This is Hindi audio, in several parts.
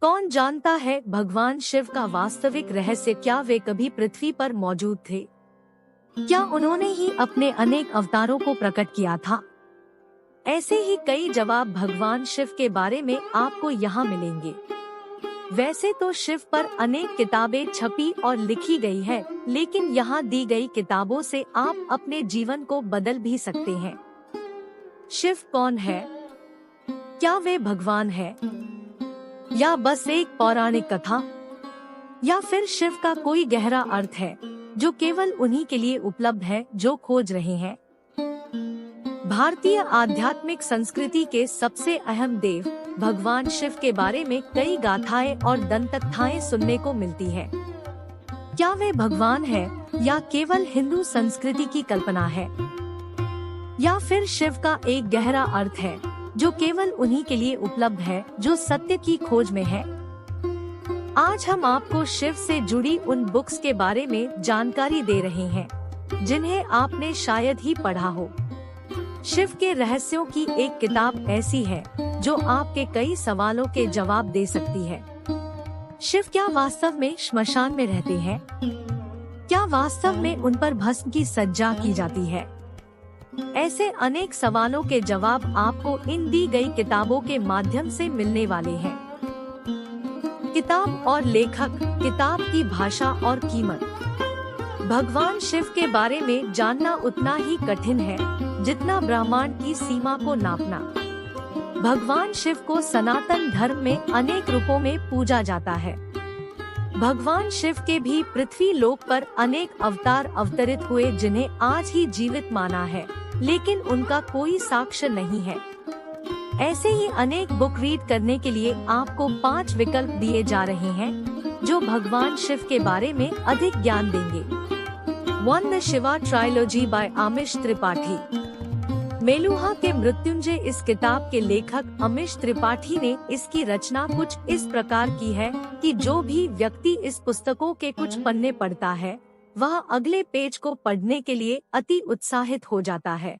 कौन जानता है भगवान शिव का वास्तविक रहस्य? क्या वे कभी पृथ्वी पर मौजूद थे? क्या उन्होंने ही अपने अनेक अवतारों को प्रकट किया था? ऐसे ही कई जवाब भगवान शिव के बारे में आपको यहाँ मिलेंगे। वैसे तो शिव पर अनेक किताबें छपी और लिखी गई है, लेकिन यहाँ दी गई किताबों से आप अपने जीवन को बदल भी सकते हैं। शिव कौन है? क्या वे भगवान है, या बस एक पौराणिक कथा? या फिर शिव का कोई गहरा अर्थ है जो केवल उन्हीं के लिए उपलब्ध है जो खोज रहे हैं? भारतीय आध्यात्मिक संस्कृति के सबसे अहम देव भगवान शिव के बारे में कई गाथाएं और दंतकथाएं सुनने को मिलती है। क्या वे भगवान है, या केवल हिंदू संस्कृति की कल्पना है? या फिर शिव का एक गहरा अर्थ है जो केवल उन्हीं के लिए उपलब्ध है जो सत्य की खोज में है? आज हम आपको शिव से जुड़ी उन बुक्स के बारे में जानकारी दे रहे हैं जिन्हें आपने शायद ही पढ़ा हो। शिव के रहस्यों की एक किताब ऐसी है जो आपके कई सवालों के जवाब दे सकती है। शिव क्या वास्तव में श्मशान में रहते हैं? क्या वास्तव में उन पर भस्म की सज्जा की जाती है? ऐसे अनेक सवालों के जवाब आपको इन दी गई किताबों के माध्यम से मिलने वाले हैं। किताब और लेखक, किताब की भाषा और कीमत। भगवान शिव के बारे में जानना उतना ही कठिन है जितना ब्रह्मांड की सीमा को नापना। भगवान शिव को सनातन धर्म में अनेक रूपों में पूजा जाता है। भगवान शिव के भी पृथ्वी लोक पर अनेक अवतार अवतरित हुए जिन्हें आज ही जीवित माना है, लेकिन उनका कोई साक्ष्य नहीं है। ऐसे ही अनेक बुक रीड करने के लिए आपको 5 विकल्प दिए जा रहे हैं जो भगवान शिव के बारे में अधिक ज्ञान देंगे। 1 the Shiva trilogy by Amish Tripathi. Meluha के मृत्युंजय इस किताब के लेखक अमिश त्रिपाठी ने इसकी रचना कुछ इस प्रकार की है कि जो भी व्यक्ति इस पुस्तकों के कुछ पन्ने पढ़ता है वह अगले पेज को पढ़ने के लिए अति उत्साहित हो जाता है।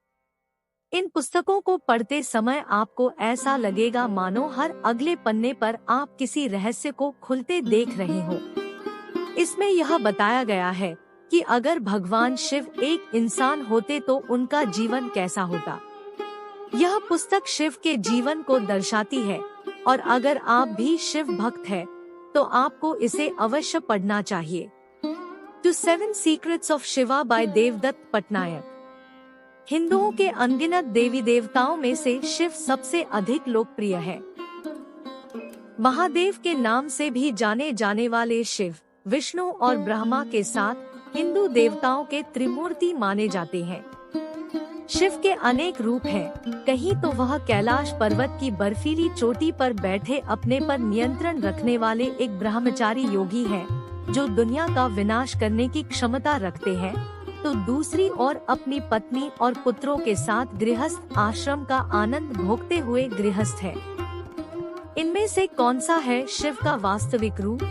इन पुस्तकों को पढ़ते समय आपको ऐसा लगेगा मानो हर अगले पन्ने पर आप किसी रहस्य को खुलते देख रहे हो। इसमें यह बताया गया है कि अगर भगवान शिव एक इंसान होते तो उनका जीवन कैसा होता। यह पुस्तक शिव के जीवन को दर्शाती है और अगर आप भी शिव भक्त हैं, तो आपको इसे अवश्य पढ़ना चाहिए। The 7 Secrets of Shiva by Devdutt Patnaik. हिंदुओं के अनगिनत देवी देवताओं में से शिव सबसे अधिक लोकप्रिय है। महादेव के नाम से भी जाने जाने वाले शिव, विष्णु और ब्रह्मा के साथ हिंदू देवताओं के त्रिमूर्ति माने जाते हैं। शिव के अनेक रूप हैं। कहीं तो वह कैलाश पर्वत की बर्फीली चोटी पर बैठे अपने पर नियंत्रण रखने वाले एक ब्रह्मचारी योगी हैं, जो दुनिया का विनाश करने की क्षमता रखते हैं, तो दूसरी ओर अपनी पत्नी और पुत्रों के साथ गृहस्थ आश्रम का आनंद भोगते हुए गृहस्थ है। इनमें से कौन सा है शिव का वास्तविक रूप?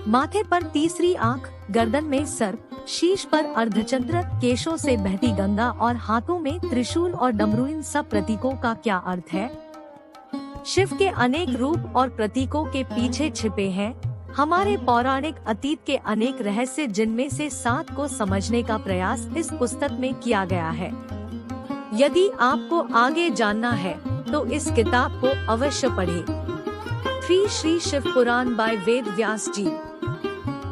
माथे पर तीसरी आँख, गर्दन में सर्प, शीश पर अर्धचंद्र, केशों से बहती गंगा और हाथों में त्रिशूल और डमरू, इन सब प्रतीकों का क्या अर्थ है? शिव के अनेक रूप और प्रतीकों के पीछे छिपे हैं हमारे पौराणिक अतीत के अनेक रहस्य, जिनमें से 7 को समझने का प्रयास इस पुस्तक में किया गया है। यदि आपको आगे जानना है तो इस किताब को अवश्य पढ़ें। 3 श्री शिव पुराण बाय वेद व्यास जी।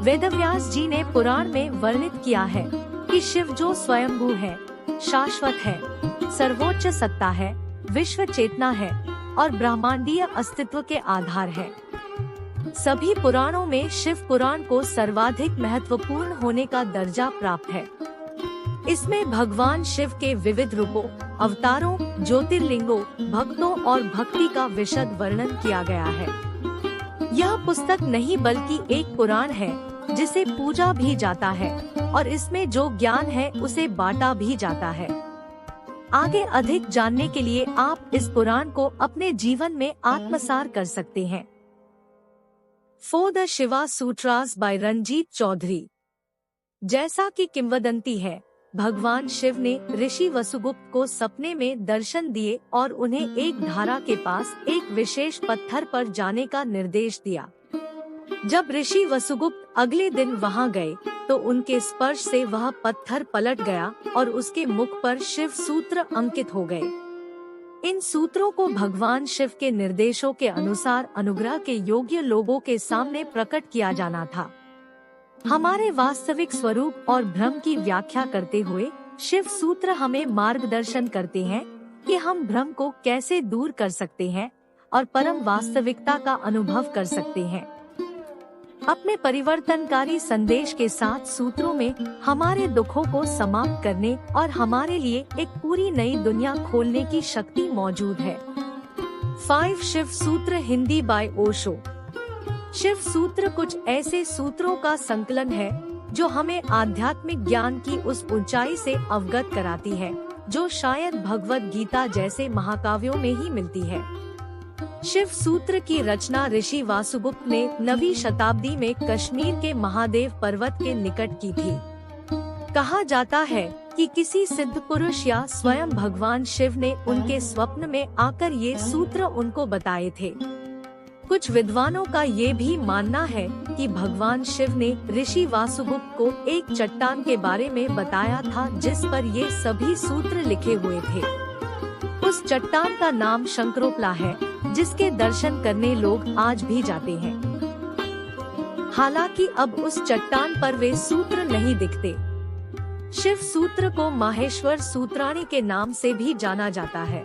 वेदव्यास जी ने पुराण में वर्णित किया है कि शिव जो स्वयंभू है, शाश्वत है, सर्वोच्च सत्ता है, विश्व चेतना है और ब्रह्मांडीय अस्तित्व के आधार है। सभी पुराणों में शिव पुराण को सर्वाधिक महत्वपूर्ण होने का दर्जा प्राप्त है। इसमें भगवान शिव के विविध रूपों, अवतारों, ज्योतिर्लिंगों, भक्तों और भक्ति का विशद वर्णन किया गया है। यह पुस्तक नहीं बल्कि एक पुराण है जिसे पूजा भी जाता है और इसमें जो ज्ञान है उसे बांटा भी जाता है। आगे अधिक जानने के लिए आप इस पुराण को अपने जीवन में आत्मसार कर सकते हैं। 4 द शिवा सूत्रास बाय रंजीत चौधरी। जैसा कि किंवदंती है भगवान शिव ने ऋषि वसुगुप्त को सपने में दर्शन दिए और उन्हें एक धारा के पास एक विशेष पत्थर पर जाने का निर्देश दिया। जब ऋषि वसुगुप्त अगले दिन वहां गए तो उनके स्पर्श से वह पत्थर पलट गया और उसके मुख पर शिव सूत्र अंकित हो गए। इन सूत्रों को भगवान शिव के निर्देशों के अनुसार अनुग्रह के योग्य लोगों के सामने प्रकट किया जाना था। हमारे वास्तविक स्वरूप और भ्रम की व्याख्या करते हुए शिव सूत्र हमें मार्गदर्शन करते हैं कि हम भ्रम को कैसे दूर कर सकते हैं और परम वास्तविकता का अनुभव कर सकते हैं। अपने परिवर्तनकारी संदेश के साथ सूत्रों में हमारे दुखों को समाप्त करने और हमारे लिए एक पूरी नई दुनिया खोलने की शक्ति मौजूद है। 5 शिव सूत्र हिंदी बाय ओशो। शिव सूत्र कुछ ऐसे सूत्रों का संकलन है जो हमें आध्यात्मिक ज्ञान की उस ऊंचाई से अवगत कराती है जो शायद भगवत गीता जैसे महाकाव्यों में ही मिलती है। शिव सूत्र की रचना ऋषि वासुगुप्त ने 9वीं शताब्दी में कश्मीर के महादेव पर्वत के निकट की थी। कहा जाता है कि किसी सिद्ध पुरुष या स्वयं भगवान शिव ने उनके स्वप्न में आकर ये सूत्र उनको बताए थे। कुछ विद्वानों का ये भी मानना है कि भगवान शिव ने ऋषि वासुगुप्त को एक चट्टान के बारे में बताया था जिस पर ये सभी सूत्र लिखे हुए थे। उस चट्टान का नाम शंकरोपला है जिसके दर्शन करने लोग आज भी जाते हैं। हालांकि अब उस चट्टान पर वे सूत्र नहीं दिखते। शिव सूत्र को माहेश्वर सूत्राणी के नाम से भी जाना जाता है।